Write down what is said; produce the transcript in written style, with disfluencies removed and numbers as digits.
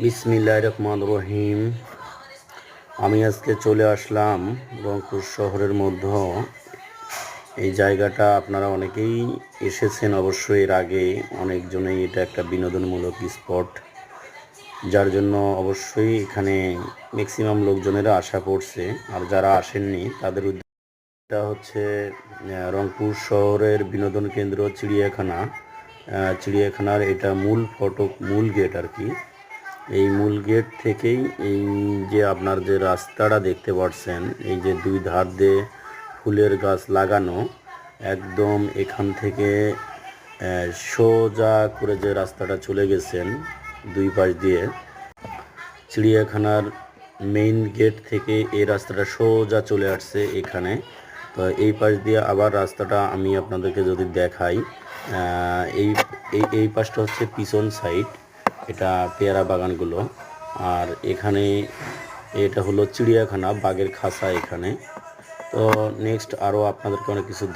বিসমিল্লাহির রহমানির রহিম। আমি আজকে চলে আসলাম রংপুর শহরের মধ্যে। এই জায়গাটা আপনারা অনেকেই এসেছেন অবশ্যই এর আগে, অনেকজনেই এটা একটা বিনোদনমূলক স্পট, যার জন্য অবশ্যই এখানে ম্যাক্সিমাম লোকজনেরা আশা করছে। আর যারা আসেননি তাদের উদ্দেশ্যটা হচ্ছে রংপুর শহরের বিনোদন কেন্দ্র চিড়িয়াখানা। চিড়িয়াখানার এটা মূল গেট আর কি। এই মূল গেট থেকেই এই যে আপনার যে রাস্তাটা দেখতে পাচ্ছেন, এই যে দুই ধার দিয়ে ফুলের গাছ লাগানো, একদম এখান থেকে সোজা করে যে রাস্তাটা চলে গেছেন দুই পাশ দিয়ে, চিড়িয়াখানার মেইন গেট থেকে এই রাস্তাটা সোজা চলে আসছে এখানে। তো এই পাশ দিয়ে আবার রাস্তাটা আমি আপনাদেরকে যদি দেখাই, এই এই পাশটা হচ্ছে পিছন সাইড, এটা পেয়ারা বাগানগুলো। আর এখানে এটা হলো চিড়িয়াখানা, বাঘের খাঁচা এখানে। তো নেক্সট আরও আপনাদেরকে অনেক কিছু